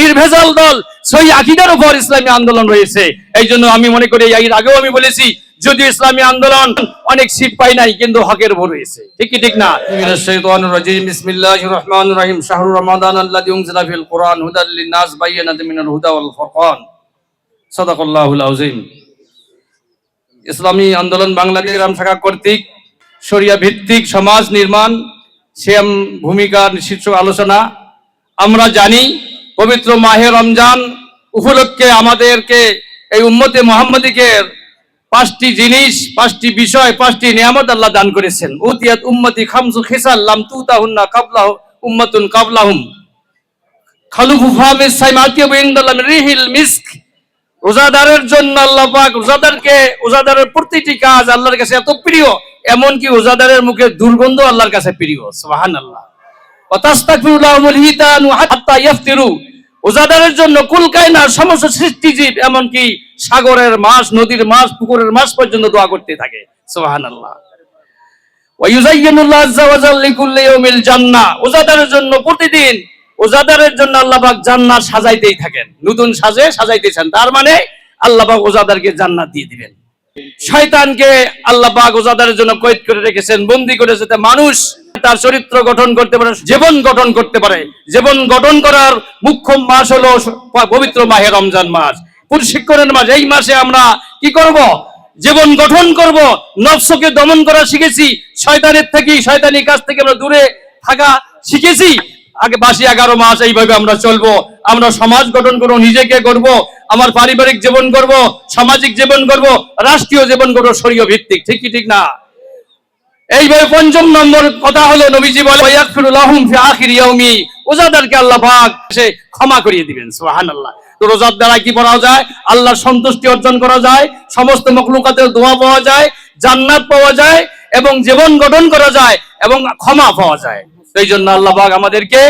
নির্ভেজাল দল, সহি আকীদার উপর ইসলামী আন্দোলন রয়েছে। এই জন্য আমি মনে করি, এর আগেও আমি বলেছি, যদি ইসলামী আন্দোলন অনেক সিট পাই নাই, কিন্তু হকের উপর রয়েছে। ঠিক কি ঠিক না? মিনাশ শাইতানির রাজিম। বিসমিল্লাহির রহমানির রহিম। শাহরু রমাদান আল্লাযী উনজিলা ফিল কুরআন হুদাল লিন-নাস বায়্যিনাতিন মিনাল হুদা ওয়াল ফুরকান। সাদাকাল্লাহুল আযীম। ইসলামী আন্দোলন বাংলাদেশ গ্রাম শাখা কর্তৃক শরিয়া ভিত্তিক সমাজ নির্মাণ সেম ভূমিকার শীর্ষক আলোচনা। আমরা জানি পবিত্র মাহে রমজান উপলক্ষে আমাদেরকে এই উম্মতে মুহাম্মাদীকে 5টি জিনিস, 5টি বিষয়, 5টি নিয়ামত আল্লাহ দান করেছেন। উতিয়াত উম্মতি খামসু খিসাল লাম তুতাহুন্না কাবলাহু উম্মাতুন কাবলাহুম খালুফু ফামিস সাইমাতি বিনদাল্লাহ রিহিল মিস্ক। রোজাদারের জন্য আল্লাহ পাক রোজাদারের প্রতিটি কাজ আল্লাহর কাছে এত প্রিয়, এমনকি রোজাদারের মুখে দুর্গন্ধ আল্লাহর কাছে প্রিয়। সুবহানাল্লাহ। ওয়া তাস্তাগফিরু লাহুমুল হিতানু হাত্তা ইয়াফতিরু। রোজাদারের জন্য কুল কায়নাত সমস্ত সৃষ্টিজীব, এমনকি সাগরের মাছ, নদীর মাছ, পুকুরের মাছ পর্যন্ত দোয়া করতে থাকে। সুবহানাল্লাহ। ওয়া ইউযায়্যিনুল্লাহু আযজা ওয়া জাল্লা লিকুল্লি ইয়াউমিল জান্নাহ। রোজাদারের জন্য প্রতিদিন রোজাদারের জন্য আল্লাহ পাক জান্নাত সাজাইতেই থাকেন, নতুন সাজাইতেছেন। তার মানে আল্লাহ পাক রোজাদারকে জান্নাত দিয়ে দিবেন। শয়তানকে আল্লাহ পাক রোজাদারের জন্য কয়েদ করে রেখেছেন, বন্দী করে, যাতে মানুষ তার চরিত্র গঠন করতে পারে, জীবন গঠন করতে পারে। জীবন গঠন করার মুখ্য মাস হলো পবিত্র মাহে রমজান মাস, প্রশিক্ষণের মাস। এই মাসে আমরা কি করব? জীবন গঠন করব, নফসকে দমন করা শিখেছি, শয়তানের থেকে, শয়তানি কাজ থেকে আমরা দূরে থাকা শিখেছি। আগে বাকি 11 মাস এইভাবে আমরা চলবো। আমরা সমাজ গঠন করব, নিজেকে করব, আমার পারিবারিক জীবন করব, সামাজিক জীবন করব, রাষ্ট্রীয় জীবন করব, শরীয় ভিত্তিক। ঠিক কি ঠিক না? এইভাবে 5ম নম্বর কথা হলো, নবীজি বলে ইয়াগফিরু লাহুম ফি আখির ইয়াউমি। রোজাদারকে আল্লাহ পাক সে ক্ষমা করিয়ে দিবেন। সুবহানাল্লাহ। তো রোজার দ্বারা কি করা যায়? আল্লাহর সন্তুষ্টি অর্জন করা যায়, সমস্ত মাখলুকাতের দোয়া পাওয়া যায়, জান্নাত পাওয়া যায়, এবং জীবন গঠন করা যায়, এবং ক্ষমা পাওয়া যায়। এই জন্য আল্লাহ পাক আমাদেরকে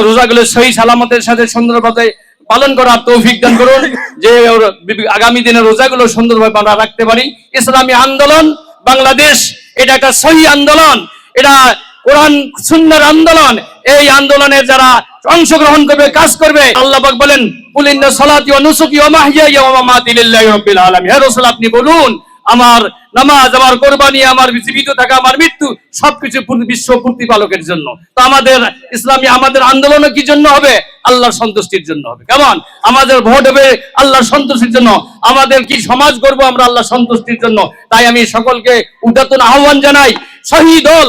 রোজাগুলো সহি সালামতের সাথে সুন্দরভাবে পালন করার তৌফিক দান করুন, যে আগামী দিনে রোজাগুলো সুন্দরভাবে আমরা রাখতে পারি। ইসলামী আন্দোলন বাংলাদেশ এটা একটা সহি আন্দোলন, এটা কোরআন সুন্নাহর আন্দোলন। এই আন্দোলনের যারা অংশগ্রহণ করবে, কাজ করবে, আল্লাহ পাক বলেন কুল ইন্না সলাতি ওয়া নুসুকি ওয়া মাহইয়ায়া ওয়া মামাতি লিল্লাহি রাব্বিল আলামিন। হে রাসূল, আপনি বলুন, আমার নামাজ, আমার কুরবানি, আমার জীবিত থাকা, আমার মৃত্যু, সবকিছু বিশ্ব প্রতিপালকের জন্য। তো আমাদের ইসলামী আমাদের আন্দোলনও কি জন্য হবে? আল্লাহর সন্তুষ্টির জন্য হবে। কেমন? আমাদের ভোট হবে আল্লাহর সন্তুষ্টির জন্য। আমাদের কি সমাজ করব আমরা আল্লাহর সন্তুষ্টির জন্য। তাই আমি সকলকে উদাত্ত আহ্বান জানাই, সহি দল,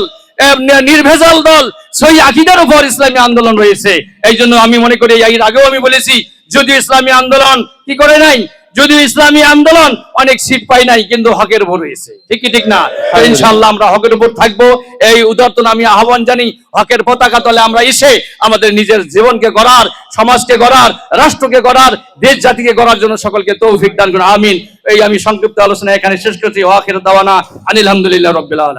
নির্ভেজাল দল, সহি আকীদার উপর ইসলামী আন্দোলন রয়েছে। এই জন্য আমি মনে করি, এর আগেও আমি বলেছি, যদি ইসলামী আন্দোলন কি করে নাই, যদি ইসলামী আন্দোলন অনেক সিট পাই নাই, কিন্তু হকের উপর রয়েছে। ঠিক কি ঠিক না? ইনশাআল্লাহ আমরা হকের উপর থাকবো। এই উদাত্ত আমি আহ্বান জানি, হকের পতাকা তলে আমরা এসে আমাদের নিজের জীবনকে গড়ার, সমাজকে গড়ার, রাষ্ট্রকে গড়ার, দেশ জাতিকে গড়ার জন্য সকলকে তৌফিক দান করুন। আমিন। এই আমি সংক্ষিপ্ত আলোচনা এখানে শেষ করছি। ওয়া আখিরু দাওয়ানা আনিল হামদুলিল্লাহি রাব্বিল আলামিন।